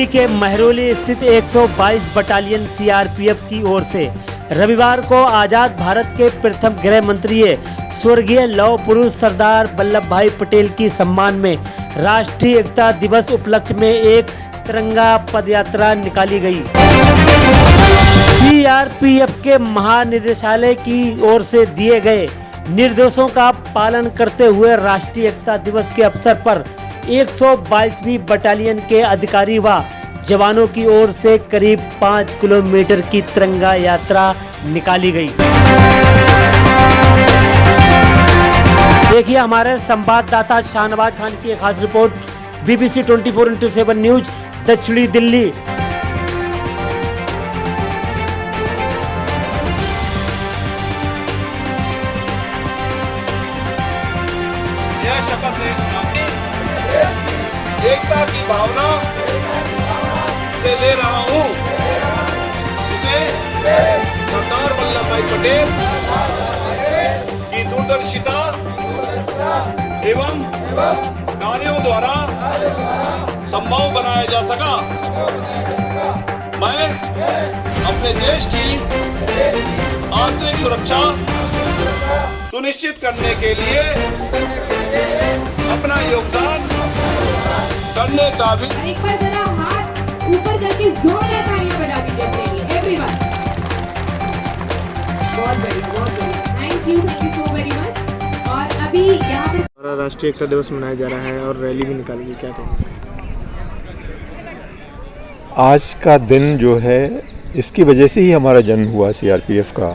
के महरौली स्थित 122 battalion CRPF की ओर से रविवार को आजाद भारत के प्रथम गृह मंत्री स्वर्गीय लौह पुरुष सरदार वल्लभ भाई पटेल की सम्मान में राष्ट्रीय एकता दिवस उपलक्ष्य में एक तिरंगा पदयात्रा निकाली गई। सीआरपीएफ के महानिदेशालय की ओर से दिए गए निर्देशों का पालन करते हुए राष्ट्रीय एकता दिवस के अवसर पर 122वीं बटालियन के अधिकारी व जवानों की ओर से करीब 5 किलोमीटर की तिरंगा यात्रा निकाली गई। देखिए हमारे संवाददाता शाहनवाज खान की एक खास रिपोर्ट बीबीसी 24x7 न्यूज दक्षिणी दिल्ली। यह शपथ एकता की भावना से ले रहा हूँ, जिसे सरदार वल्लभ भाई पटेल की दूरदर्शिता एवं कार्यों द्वारा संभव बनाया जा सका। मैं अपने देश की आंतरिक सुरक्षा सुनिश्चित करने के लिए अपना योगदान करने का भी। एक बार जरा हाथ ऊपर करके जोरदार तालियां बजा दीजिए एवरीवन। बहुत बढ़िया। Thank you so very much. और अभी यहाँ पे राष्ट्रीय एकता दिवस मनाया जा रहा है और रैली भी निकाली गई, क्या कहना है? आज का दिन जो है इसकी वजह से ही हमारा जन्म हुआ सीआरपीएफ का।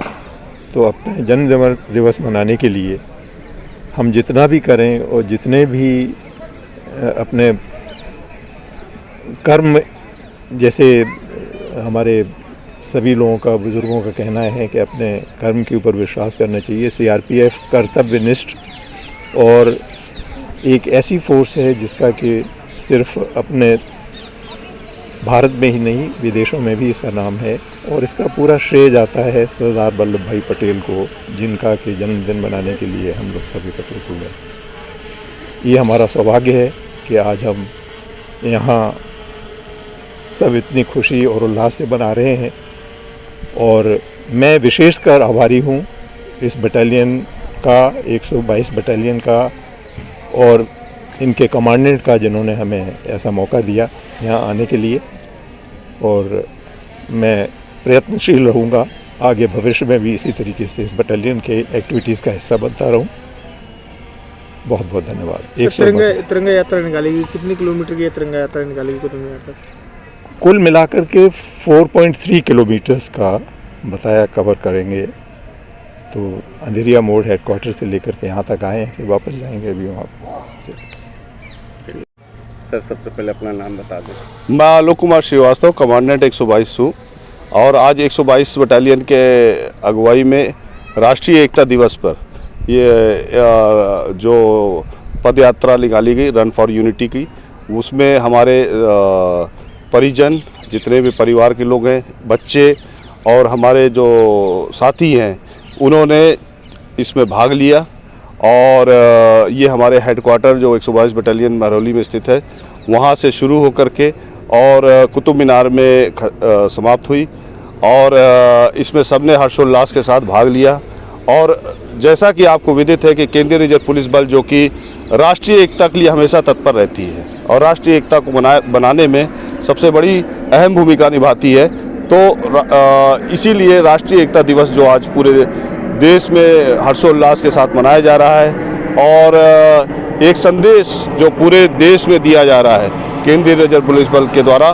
तो अपने जन्म दिवस मनाने के लिए हम जितना भी करें और जितने भी अपने कर्म, जैसे हमारे सभी लोगों का, बुज़ुर्गों का कहना है कि अपने कर्म के ऊपर विश्वास करना चाहिए। सीआरपीएफ कर्तव्यनिष्ठ और एक ऐसी फोर्स है जिसका कि सिर्फ अपने भारत में ही नहीं विदेशों में भी इसका नाम है, और इसका पूरा श्रेय जाता है सरदार वल्लभ भाई पटेल को, जिनका कि जन्मदिन मनाने के लिए हम लोग सब एकत्रित हुए। ये हमारा सौभाग्य है कि आज हम यहाँ सब इतनी खुशी और उल्लास से मना रहे हैं, और मैं विशेषकर आभारी हूँ इस बटालियन का, 122 बटालियन का और इनके कमांडेंट का, जिन्होंने हमें ऐसा मौका दिया यहाँ आने के लिए। और मैं प्रयत्नशील रहूँगा आगे भविष्य में भी इसी तरीके से इस बटालियन के एक्टिविटीज़ का हिस्सा बनता रहूँ। बहुत बहुत धन्यवाद। तिरंगा यात्रा निकालेगी, कितनी किलोमीटर की तिरंगा यात्रा निकालेगी कुतुब मीनार तक? कुल मिलाकर के 4.3 किलोमीटर्स का बताया कवर करेंगे। तो अंधेरिया मोड़ हेडक्वार्टर से लेकर के यहाँ तक आए हैं, फिर वापस जाएंगे अभी वहाँ से। सर सबसे पहले अपना नाम बता दें। मैं आलोक कुमार श्रीवास्तव, कमांडेंट 122 हूँ, और आज 122 बटालियन के अगुवाई में राष्ट्रीय एकता दिवस पर ये जो पद यात्रा निकाली गई रन फॉर यूनिटी की, उसमें हमारे परिजन, जितने भी परिवार के लोग हैं, बच्चे और हमारे जो साथी हैं, उन्होंने इसमें भाग लिया। और ये हमारे हेडक्वार्टर जो 122 बटालियन महरौली में स्थित है, वहाँ से शुरू होकर के और कुतुब मीनार में समाप्त हुई। और इसमें सबने हर्षोल्लास के साथ भाग लिया। और जैसा कि आपको विदित है कि केंद्रीय रिजर्व पुलिस बल, जो कि राष्ट्रीय एकता के लिए हमेशा तत्पर रहती है और राष्ट्रीय एकता को बनाने में सबसे बड़ी अहम भूमिका निभाती है, तो इसीलिए राष्ट्रीय एकता दिवस जो आज पूरे देश में हर्षोल्लास के साथ मनाया जा रहा है, और एक संदेश जो पूरे देश में दिया जा रहा है केंद्रीय रिजर्व पुलिस बल के द्वारा,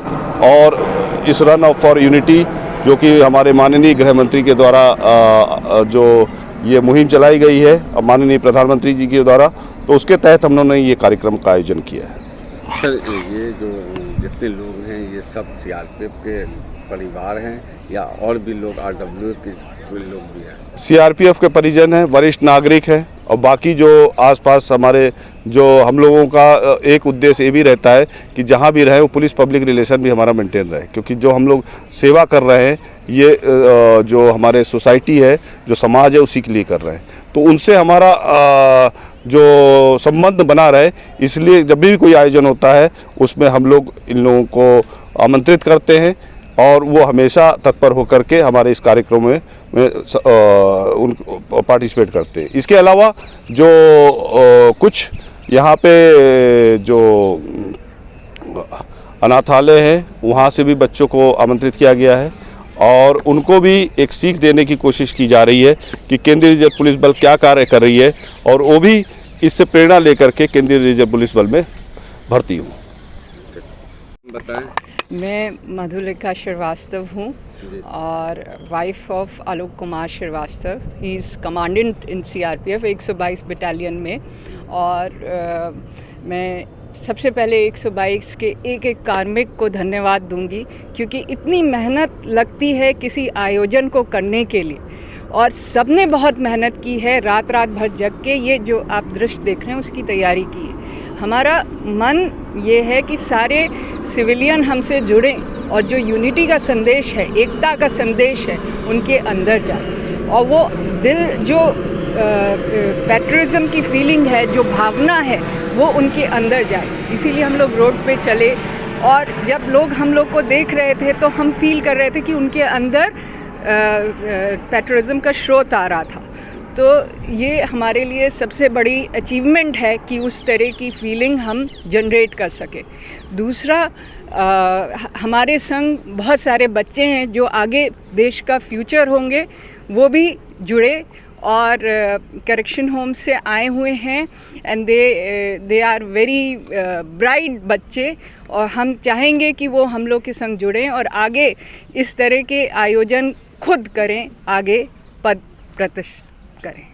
और इस रन फॉर यूनिटी जो कि हमारे माननीय गृह मंत्री के द्वारा जो ये मुहिम चलाई गई है माननीय प्रधानमंत्री जी के द्वारा, तो उसके तहत हम लोगों ने ये कार्यक्रम का आयोजन किया है। सर ये जो जितने लोग हैं ये सब सीआरपीएफ के परिवार हैं या और भी लोग आरडब्ल्यू के लोग भी हैं? सीआरपीएफ के परिजन हैं, वरिष्ठ नागरिक हैं, और बाकी जो आसपास हमारे जो हम लोगों का एक उद्देश्य ये भी रहता है कि जहाँ भी रहे वो पुलिस पब्लिक रिलेशन भी हमारा मेंटेन रहे, क्योंकि जो हम लोग सेवा कर रहे हैं ये जो हमारे सोसाइटी है, जो समाज है, उसी के लिए कर रहे हैं। तो उनसे हमारा जो संबंध बना रहे, इसलिए जब भी कोई आयोजन होता है उसमें हम लोग इन लोगों को आमंत्रित करते हैं और वो हमेशा तत्पर होकर के हमारे इस कार्यक्रम में उन पार्टिसिपेट करते हैं। इसके अलावा जो कुछ यहाँ पे जो अनाथालय हैं वहाँ से भी बच्चों को आमंत्रित किया गया है और उनको भी एक सीख देने की कोशिश की जा रही है कि केंद्रीय रिजर्व पुलिस बल क्या कार्य कर रही है, और वो भी इससे प्रेरणा लेकर के केंद्रीय रिजर्व पुलिस बल में भर्ती हूँ। बताएं। मैं मधुलिका श्रीवास्तव हूँ और wife of Alok Kumar Srivastava. He is commandant in CRPF 122 battalion में। और मैं सबसे पहले 122 के एक एक कार्मिक को धन्यवाद दूंगी, क्योंकि इतनी मेहनत लगती है किसी आयोजन को करने के लिए, और सबने बहुत मेहनत की है, रात रात भर जग के ये जो आप दृश्य देख रहे हैं उसकी तैयारी की है। हमारा मन ये है कि सारे सिविलियन हमसे जुड़ें और जो यूनिटी का संदेश है, एकता का संदेश है, उनके अंदर जाए, और वो दिल जो पैट्रियटिज्म की फीलिंग है, जो भावना है, वो उनके अंदर जाए। इसीलिए हम लोग रोड पे चले, और जब लोग हम लोग को देख रहे थे तो हम फील कर रहे थे कि उनके अंदर पैट्रियटिज्म का स्रोत आ रहा था। तो ये हमारे लिए सबसे बड़ी अचीवमेंट है कि उस तरह की फीलिंग हम जनरेट कर सके। दूसरा, हमारे संग बहुत सारे बच्चे हैं जो आगे देश का फ्यूचर होंगे, वो भी जुड़े और करेक्शन होम से आए हुए हैं, and they are very bright बच्चे, और हम चाहेंगे कि वो हम लोग के संग जुड़ें और आगे इस तरह के आयोजन खुद करें, आगे पद प्रतिष्ठित करें।